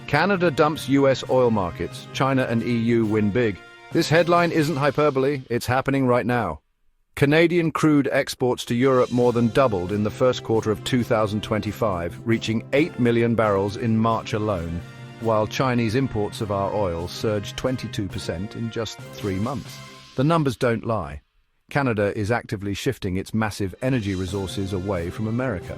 Canada dumps US oil markets. China and EU win big. This headline isn't hyperbole, it's happening right now. Canadian crude exports to Europe more than doubled in the first quarter of 2025, reaching 8 million barrels in March alone, while Chinese imports of our oil surged 22% in just 3 months. The numbers don't lie. Canada is actively shifting its massive energy resources away from America.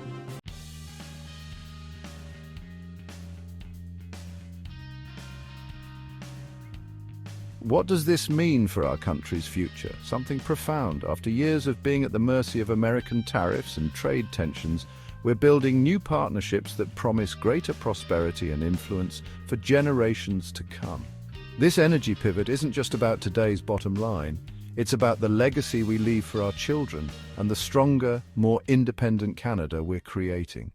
What does this mean for our country's future? Something profound. After years of being at the mercy of American tariffs and trade tensions, we're building new partnerships that promise greater prosperity and influence for generations to come. This energy pivot isn't just about today's bottom line. It's about the legacy we leave for our children and the stronger, more independent Canada we're creating.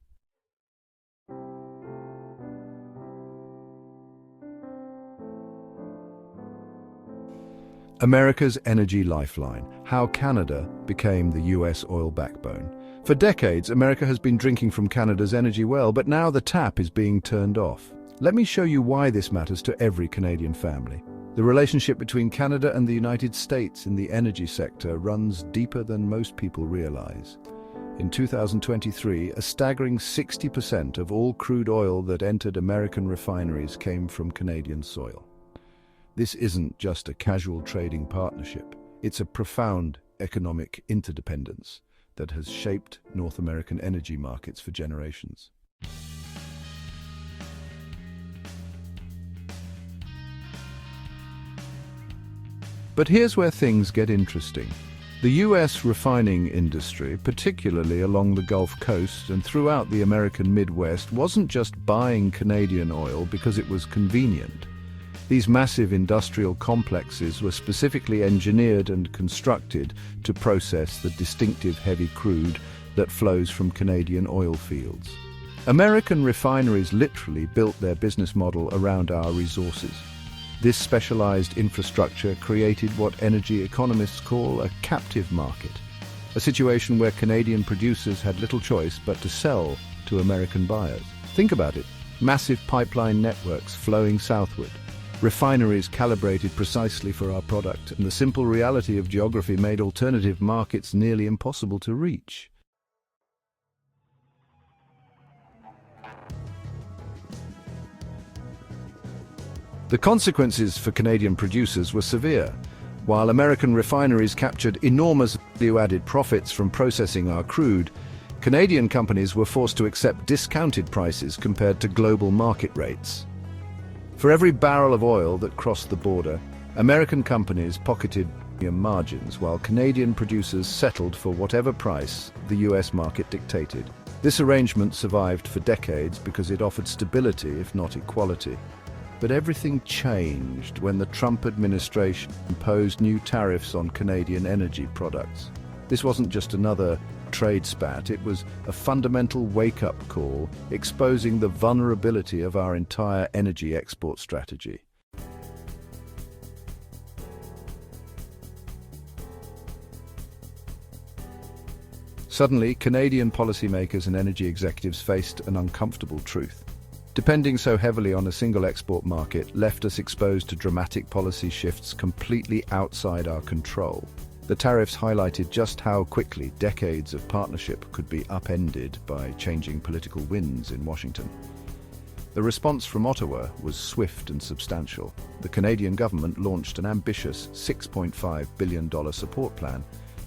America's energy lifeline, how Canada became the US oil backbone. For decades, America has been drinking from Canada's energy well, but now the tap is being turned off. Let me show you why this matters to every Canadian family. The relationship between Canada and the United States in the energy sector runs deeper than most people realize. In 2023, a staggering 60% of all crude oil that entered American refineries came from Canadian soil. This isn't just a casual trading partnership. It's a profound economic interdependence that has shaped North American energy markets for generations. But here's where things get interesting. The US refining industry, particularly along the Gulf Coast and throughout the American Midwest, wasn't just buying Canadian oil because it was convenient. These massive industrial complexes were specifically engineered and constructed to process the distinctive heavy crude that flows from Canadian oil fields. American refineries literally built their business model around our resources. This specialized infrastructure created what energy economists call a captive market, a situation where Canadian producers had little choice but to sell to American buyers. Think about it, massive pipeline networks flowing southward, refineries calibrated precisely for our product, and the simple reality of geography made alternative markets nearly impossible to reach. The consequences for Canadian producers were severe. While American refineries captured enormous value-added profits from processing our crude, Canadian companies were forced to accept discounted prices compared to global market rates. For every barrel of oil that crossed the border, American companies pocketed margins, while Canadian producers settled for whatever price the US market dictated. This arrangement survived for decades because it offered stability, if not equality. But everything changed when the Trump administration imposed new tariffs on Canadian energy products. This wasn't just another trade spat, it was a fundamental wake-up call, exposing the vulnerability of our entire energy export strategy. Suddenly, Canadian policymakers and energy executives faced an uncomfortable truth. Depending so heavily on a single export market left us exposed to dramatic policy shifts completely outside our control. The tariffs highlighted just how quickly decades of partnership could be upended by changing political winds in Washington. The response from Ottawa was swift and substantial. The Canadian government launched an ambitious $6.5 billion support plan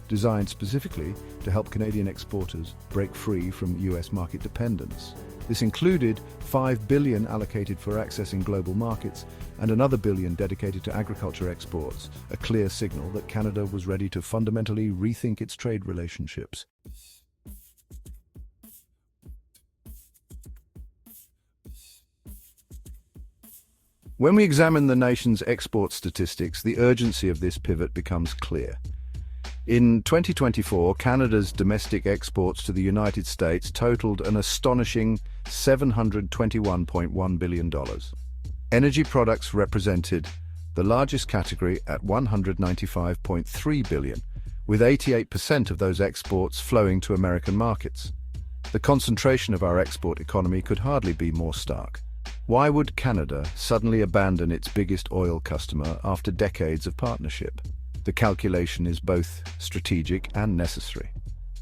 designed specifically to help Canadian exporters break free from US market dependence. This included $5 billion allocated for accessing global markets and another $1 billion dedicated to agriculture exports, a clear signal that Canada was ready to fundamentally rethink its trade relationships. When we examine the nation's export statistics, the urgency of this pivot becomes clear. In 2024, Canada's domestic exports to the United States totaled an astonishing $721.1 billion. Energy products represented the largest category at $195.3 billion, with 88% of those exports flowing to American markets. The concentration of our export economy could hardly be more stark. Why would Canada suddenly abandon its biggest oil customer after decades of partnership? The calculation is both strategic and necessary.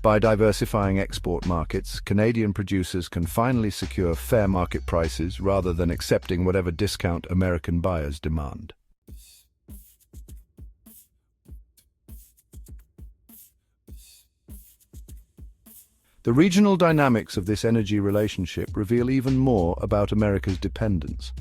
By diversifying export markets, Canadian producers can finally secure fair market prices rather than accepting whatever discount American buyers demand. The regional dynamics of this energy relationship reveal even more about America's dependence.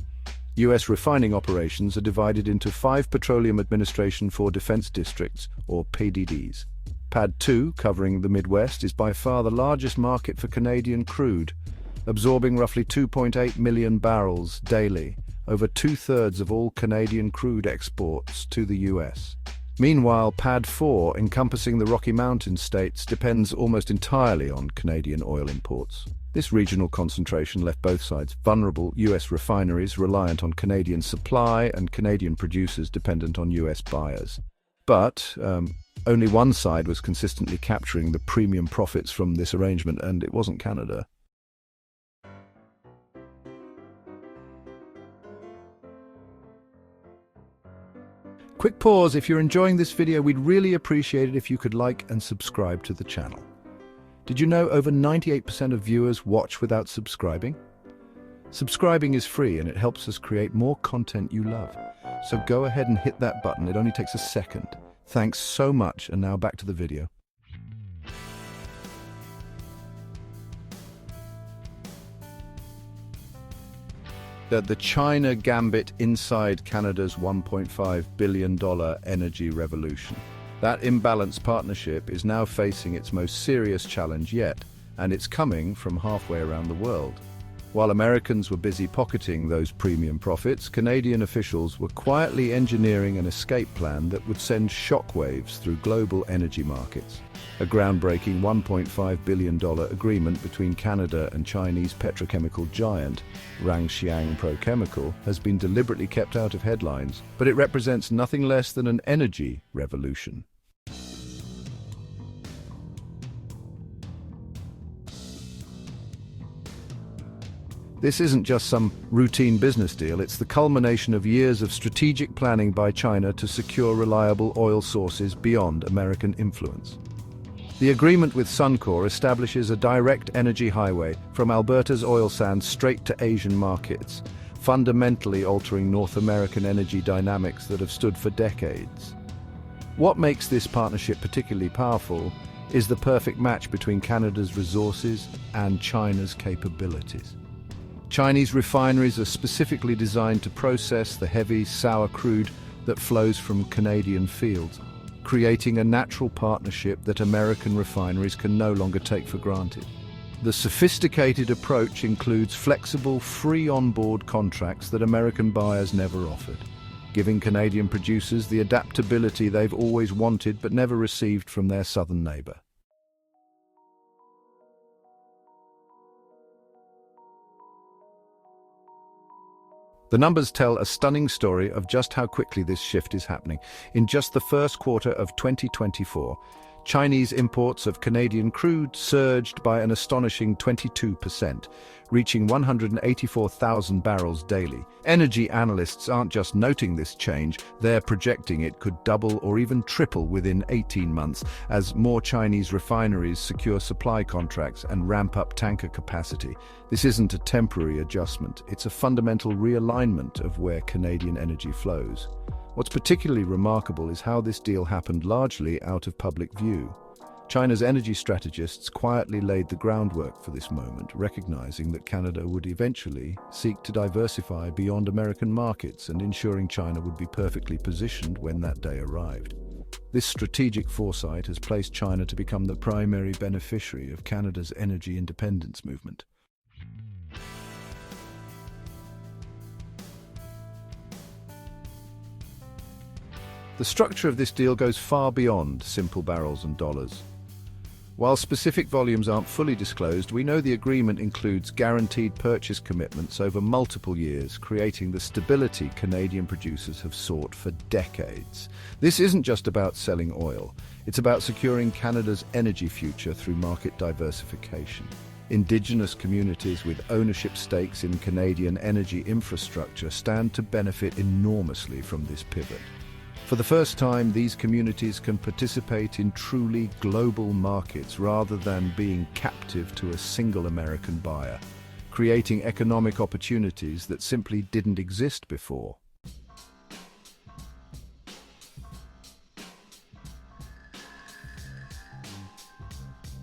U.S. refining operations are divided into 5 Petroleum Administration for Defense Districts, or PDDs. PAD 2, covering the Midwest, is by far the largest market for Canadian crude, absorbing roughly 2.8 million barrels daily, over 2/3 of all Canadian crude exports to the U.S. Meanwhile, PAD 4, encompassing the Rocky Mountain states, depends almost entirely on Canadian oil imports. This regional concentration left both sides vulnerable, U.S. refineries reliant on Canadian supply and Canadian producers dependent on U.S. buyers. But only one side was consistently capturing the premium profits from this arrangement, and it wasn't Canada. Quick pause. If you're enjoying this video, we'd really appreciate it if you could like and subscribe to the channel. Did you know over 98% of viewers watch without subscribing? Subscribing is free and it helps us create more content you love. So go ahead and hit that button. It only takes a second. Thanks so much, and now back to the video. The China Gambit inside Canada's $1.5 billion energy revolution. That imbalanced partnership is now facing its most serious challenge yet, and it's coming from halfway around the world. While Americans were busy pocketing those premium profits, Canadian officials were quietly engineering an escape plan that would send shockwaves through global energy markets. A groundbreaking $1.5 billion agreement between Canada and Chinese petrochemical giant Rangxiang Prochemical has been deliberately kept out of headlines, but it represents nothing less than an energy revolution. This isn't just some routine business deal, it's the culmination of years of strategic planning by China to secure reliable oil sources beyond American influence. The agreement with Suncor establishes a direct energy highway from Alberta's oil sands straight to Asian markets, fundamentally altering North American energy dynamics that have stood for decades. What makes this partnership particularly powerful is the perfect match between Canada's resources and China's capabilities. Chinese refineries are specifically designed to process the heavy, sour crude that flows from Canadian fields, creating a natural partnership that American refineries can no longer take for granted. The sophisticated approach includes flexible, free on-board contracts that American buyers never offered, giving Canadian producers the adaptability they've always wanted but never received from their southern neighbor. The numbers tell a stunning story of just how quickly this shift is happening. In just the first quarter of 2024, Chinese imports of Canadian crude surged by an astonishing 22%, reaching 184,000 barrels daily. Energy analysts aren't just noting this change, they're projecting it could double or even triple within 18 months as more Chinese refineries secure supply contracts and ramp up tanker capacity. This isn't a temporary adjustment, it's a fundamental realignment of where Canadian energy flows. What's particularly remarkable is how this deal happened largely out of public view. China's energy strategists quietly laid the groundwork for this moment, recognizing that Canada would eventually seek to diversify beyond American markets and ensuring China would be perfectly positioned when that day arrived. This strategic foresight has placed China to become the primary beneficiary of Canada's energy independence movement. The structure of this deal goes far beyond simple barrels and dollars. While specific volumes aren't fully disclosed, we know the agreement includes guaranteed purchase commitments over multiple years, creating the stability Canadian producers have sought for decades. This isn't just about selling oil, it's about securing Canada's energy future through market diversification. Indigenous communities with ownership stakes in Canadian energy infrastructure stand to benefit enormously from this pivot. For the first time, these communities can participate in truly global markets rather than being captive to a single American buyer, creating economic opportunities that simply didn't exist before.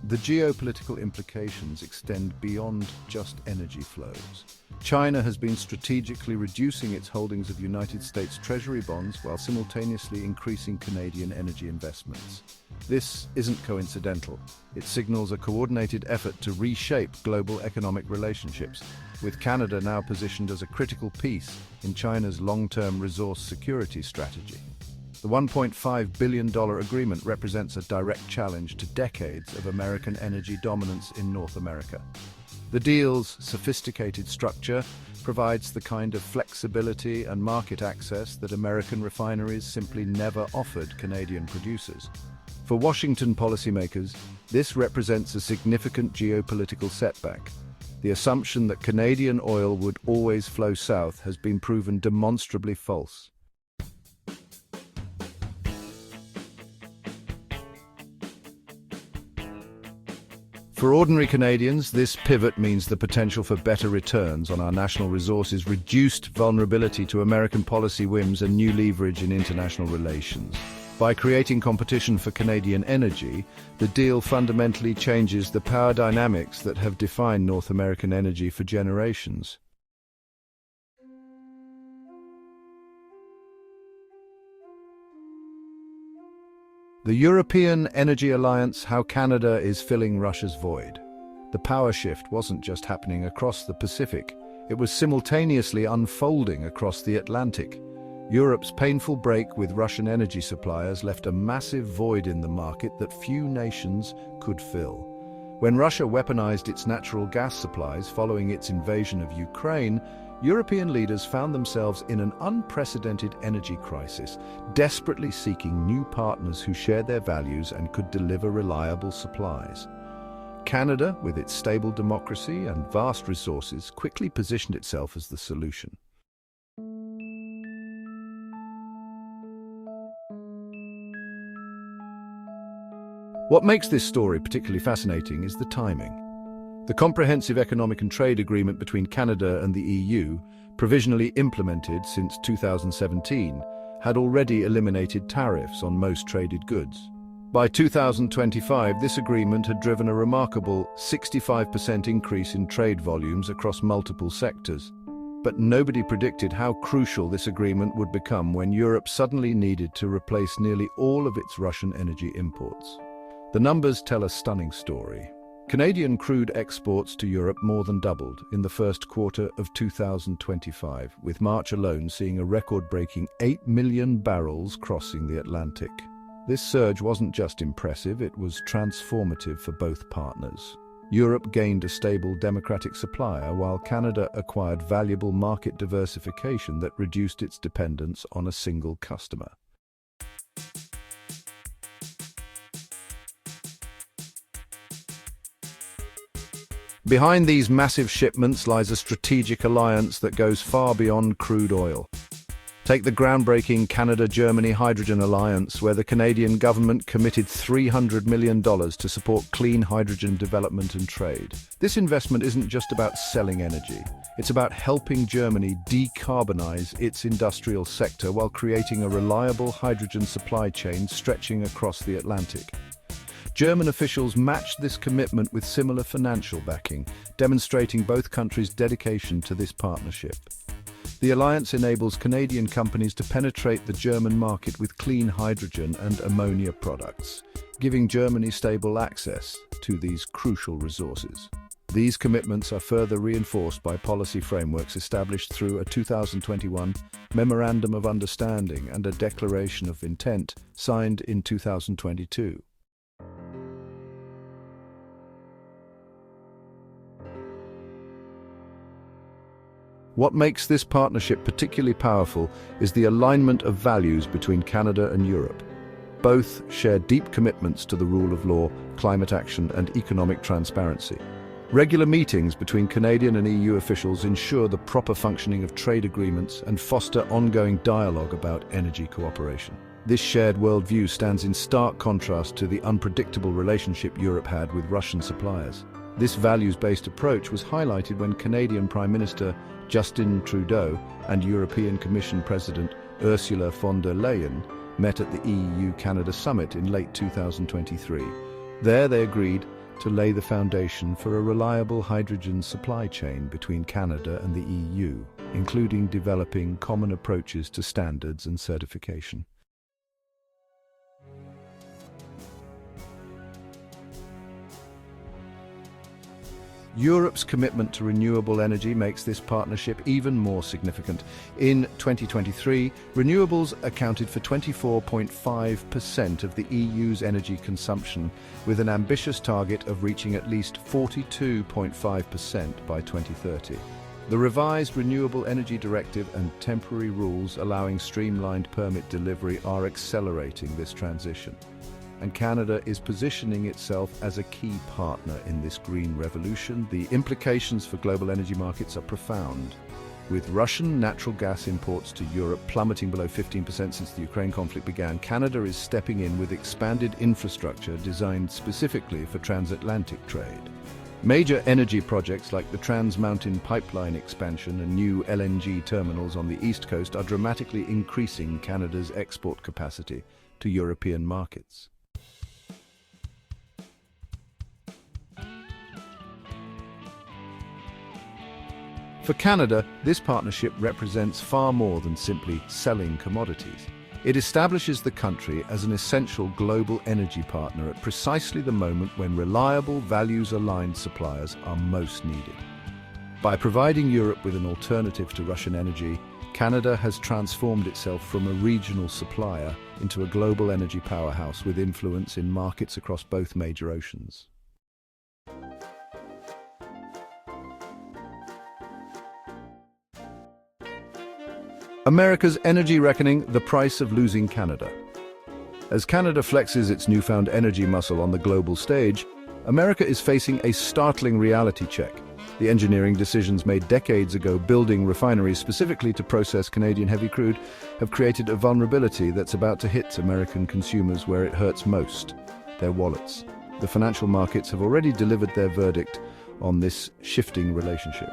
The geopolitical implications extend beyond just energy flows. China has been strategically reducing its holdings of United States Treasury bonds while simultaneously increasing Canadian energy investments. This isn't coincidental. It signals a coordinated effort to reshape global economic relationships, with Canada now positioned as a critical piece in China's long-term resource security strategy. The $1.5 billion agreement represents a direct challenge to decades of American energy dominance in North America. The deal's sophisticated structure provides the kind of flexibility and market access that American refineries simply never offered Canadian producers. For Washington policymakers, this represents a significant geopolitical setback. The assumption that Canadian oil would always flow south has been proven demonstrably false. For ordinary Canadians, this pivot means the potential for better returns on our national resources, reduced vulnerability to American policy whims, and new leverage in international relations. By creating competition for Canadian energy, the deal fundamentally changes the power dynamics that have defined North American energy for generations. The European Energy Alliance: how Canada is filling Russia's void. The power shift wasn't just happening across the Pacific, it was simultaneously unfolding across the Atlantic. Europe's painful break with Russian energy suppliers left a massive void in the market that few nations could fill. When Russia weaponized its natural gas supplies following its invasion of Ukraine, European leaders found themselves in an unprecedented energy crisis, desperately seeking new partners who shared their values and could deliver reliable supplies. Canada, with its stable democracy and vast resources, quickly positioned itself as the solution. What makes this story particularly fascinating is the timing. The Comprehensive Economic and Trade Agreement between Canada and the EU, provisionally implemented since 2017, had already eliminated tariffs on most traded goods. By 2025, this agreement had driven a remarkable 65% increase in trade volumes across multiple sectors. But nobody predicted how crucial this agreement would become when Europe suddenly needed to replace nearly all of its Russian energy imports. The numbers tell a stunning story. Canadian crude exports to Europe more than doubled in the first quarter of 2025, with March alone seeing a record-breaking 8 million barrels crossing the Atlantic. This surge wasn't just impressive, it was transformative for both partners. Europe gained a stable democratic supplier, while Canada acquired valuable market diversification that reduced its dependence on a single customer. Behind these massive shipments lies a strategic alliance that goes far beyond crude oil. Take the groundbreaking Canada-Germany Hydrogen Alliance, where the Canadian government committed $300 million to support clean hydrogen development and trade. This investment isn't just about selling energy. It's about helping Germany decarbonize its industrial sector while creating a reliable hydrogen supply chain stretching across the Atlantic. German officials matched this commitment with similar financial backing, demonstrating both countries' dedication to this partnership. The alliance enables Canadian companies to penetrate the German market with clean hydrogen and ammonia products, giving Germany stable access to these crucial resources. These commitments are further reinforced by policy frameworks established through a 2021 Memorandum of Understanding and a Declaration of Intent signed in 2022. What makes this partnership particularly powerful is the alignment of values between Canada and Europe. Both share deep commitments to the rule of law, climate action, and economic transparency. Regular meetings between Canadian and EU officials ensure the proper functioning of trade agreements and foster ongoing dialogue about energy cooperation. This shared worldview stands in stark contrast to the unpredictable relationship Europe had with Russian suppliers. This values-based approach was highlighted when Canadian Prime Minister Justin Trudeau and European Commission President Ursula von der Leyen met at the EU-Canada Summit in late 2023. There they agreed to lay the foundation for a reliable hydrogen supply chain between Canada and the EU, including developing common approaches to standards and certification. Europe's commitment to renewable energy makes this partnership even more significant. In 2023, renewables accounted for 24.5% of the EU's energy consumption, with an ambitious target of reaching at least 42.5% by 2030. The revised Renewable Energy Directive and temporary rules allowing streamlined permit delivery are accelerating this transition. And Canada is positioning itself as a key partner in this green revolution. The implications for global energy markets are profound. With Russian natural gas imports to Europe plummeting below 15% since the Ukraine conflict began, Canada is stepping in with expanded infrastructure designed specifically for transatlantic trade. Major energy projects like the Trans Mountain Pipeline expansion and new LNG terminals on the East Coast are dramatically increasing Canada's export capacity to European markets. For Canada, this partnership represents far more than simply selling commodities. It establishes the country as an essential global energy partner at precisely the moment when reliable, values-aligned suppliers are most needed. By providing Europe with an alternative to Russian energy, Canada has transformed itself from a regional supplier into a global energy powerhouse with influence in markets across both major oceans. America's energy reckoning, the price of losing Canada. As Canada flexes its newfound energy muscle on the global stage, America is facing a startling reality check. The engineering decisions made decades ago building refineries specifically to process Canadian heavy crude have created a vulnerability that's about to hit American consumers where it hurts most, their wallets. The financial markets have already delivered their verdict on this shifting relationship.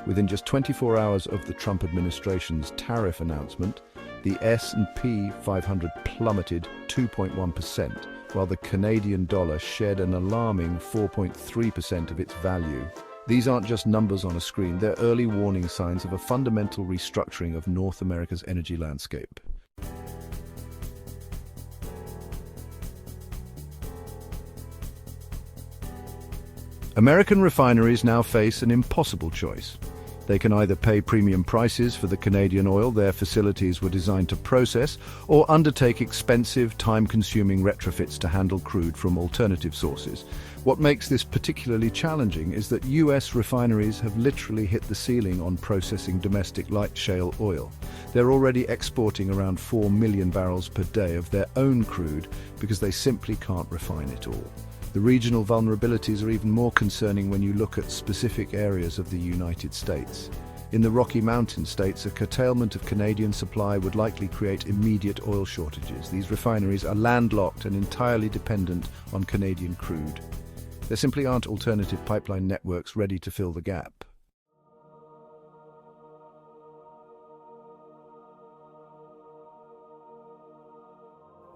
Within just 24 hours of the Trump administration's tariff announcement, the S&P 500 plummeted 2.1%, while the Canadian dollar shed an alarming 4.3% of its value. These aren't just numbers on a screen, they're early warning signs of a fundamental restructuring of North America's energy landscape. American refineries now face an impossible choice. They can either pay premium prices for the Canadian oil their facilities were designed to process, or undertake expensive, time-consuming retrofits to handle crude from alternative sources. What makes this particularly challenging is that US refineries have literally hit the ceiling on processing domestic light shale oil. They're already exporting around 4 million barrels per day of their own crude because they simply can't refine it all. The regional vulnerabilities are even more concerning when you look at specific areas of the United States. In the Rocky Mountain states, a curtailment of Canadian supply would likely create immediate oil shortages. These refineries are landlocked and entirely dependent on Canadian crude. There simply aren't alternative pipeline networks ready to fill the gap.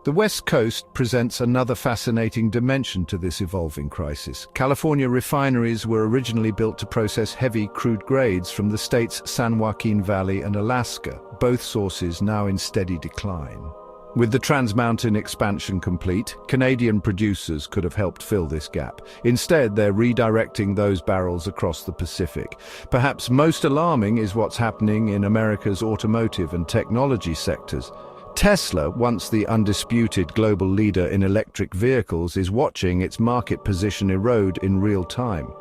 The West Coast presents another fascinating dimension to this evolving crisis. California refineries were originally built to process heavy crude grades from the state's San Joaquin Valley and Alaska, both sources now in steady decline. With the Trans Mountain expansion complete, Canadian producers could have helped fill this gap. Instead, they're redirecting those barrels across the Pacific. Perhaps most alarming is what's happening in America's automotive and technology sectors. Tesla, once the undisputed global leader in electric vehicles, is watching its market position erode in real time.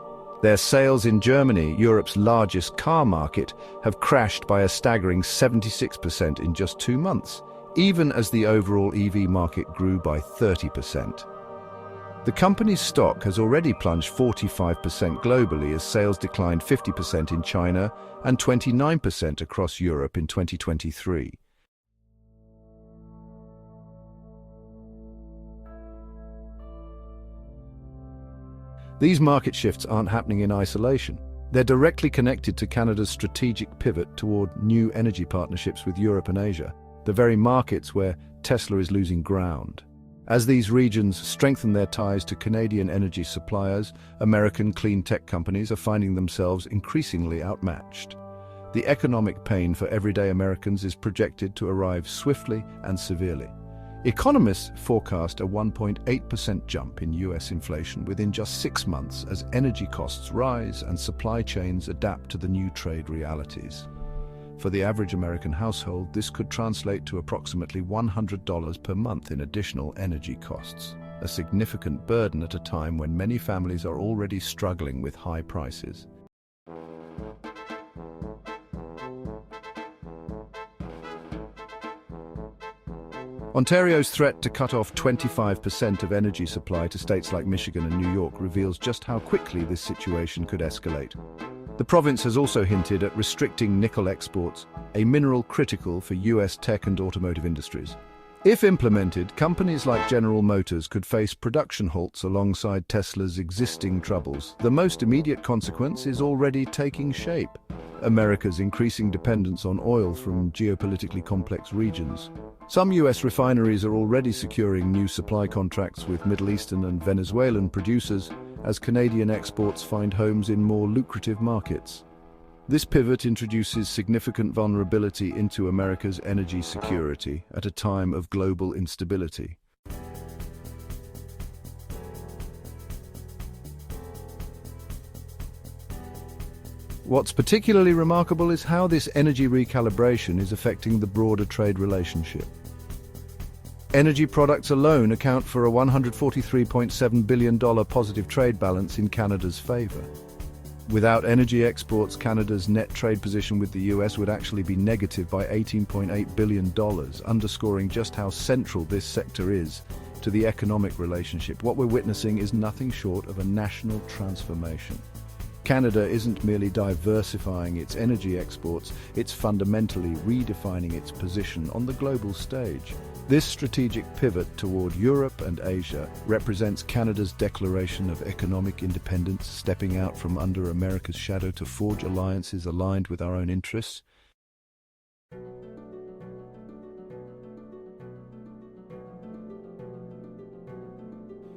Their sales in Germany, Europe's largest car market, have crashed by a staggering 76% in just 2 months, even as the overall EV market grew by 30%. The company's stock has already plunged 45% globally as sales declined 50% in China and 29% across Europe in 2023. These market shifts aren't happening in isolation. They're directly connected to Canada's strategic pivot toward new energy partnerships with Europe and Asia, the very markets where Tesla is losing ground. As these regions strengthen their ties to Canadian energy suppliers, American clean tech companies are finding themselves increasingly outmatched. The economic pain for everyday Americans is projected to arrive swiftly and severely. Economists forecast a 1.8% jump in US inflation within just 6 months as energy costs rise and supply chains adapt to the new trade realities. For the average American household, this could translate to approximately $100 per month in additional energy costs, a significant burden at a time when many families are already struggling with high prices. Ontario's threat to cut off 25% of energy supply to states like Michigan and New York reveals just how quickly this situation could escalate. The province has also hinted at restricting nickel exports, a mineral critical for US tech and automotive industries. If implemented, companies like General Motors could face production halts alongside Tesla's existing troubles. The most immediate consequence is already taking shape: America's increasing dependence on oil from geopolitically complex regions. Some US refineries are already securing new supply contracts with Middle Eastern and Venezuelan producers as Canadian exports find homes in more lucrative markets. This pivot introduces significant vulnerability into America's energy security at a time of global instability. What's particularly remarkable is how this energy recalibration is affecting the broader trade relationship. Energy products alone account for a $143.7 billion positive trade balance in Canada's favor. Without energy exports, Canada's net trade position with the US would actually be negative by $18.8 billion, underscoring just how central this sector is to the economic relationship. What we're witnessing is nothing short of a national transformation. Canada isn't merely diversifying its energy exports, it's fundamentally redefining its position on the global stage. This strategic pivot toward Europe and Asia represents Canada's declaration of economic independence, stepping out from under America's shadow to forge alliances aligned with our own interests.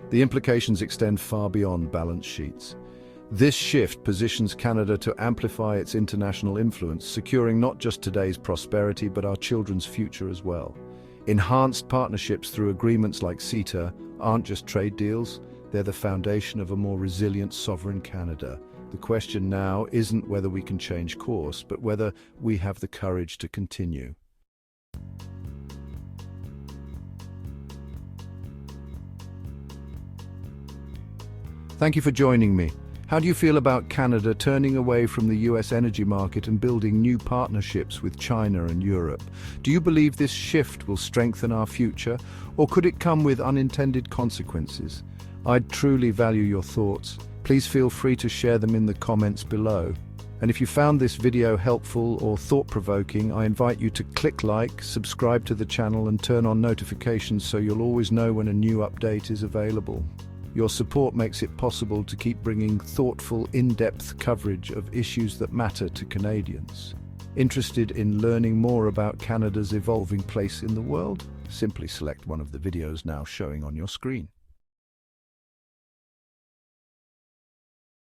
The implications extend far beyond balance sheets. This shift positions Canada to amplify its international influence, securing not just today's prosperity but our children's future as well. Enhanced partnerships through agreements like CETA aren't just trade deals, they're the foundation of a more resilient, sovereign Canada. The question now isn't whether we can change course, but whether we have the courage to continue. Thank you for joining me. How do you feel about Canada turning away from the US energy market and building new partnerships with China and Europe? Do you believe this shift will strengthen our future, or could it come with unintended consequences? I'd truly value your thoughts. Please feel free to share them in the comments below. And if you found this video helpful or thought-provoking, I invite you to click like, subscribe to the channel and turn on notifications so you'll always know when a new update is available. Your support makes it possible to keep bringing thoughtful, in-depth coverage of issues that matter to Canadians. Interested in learning more about Canada's evolving place in the world? Simply select one of the videos now showing on your screen.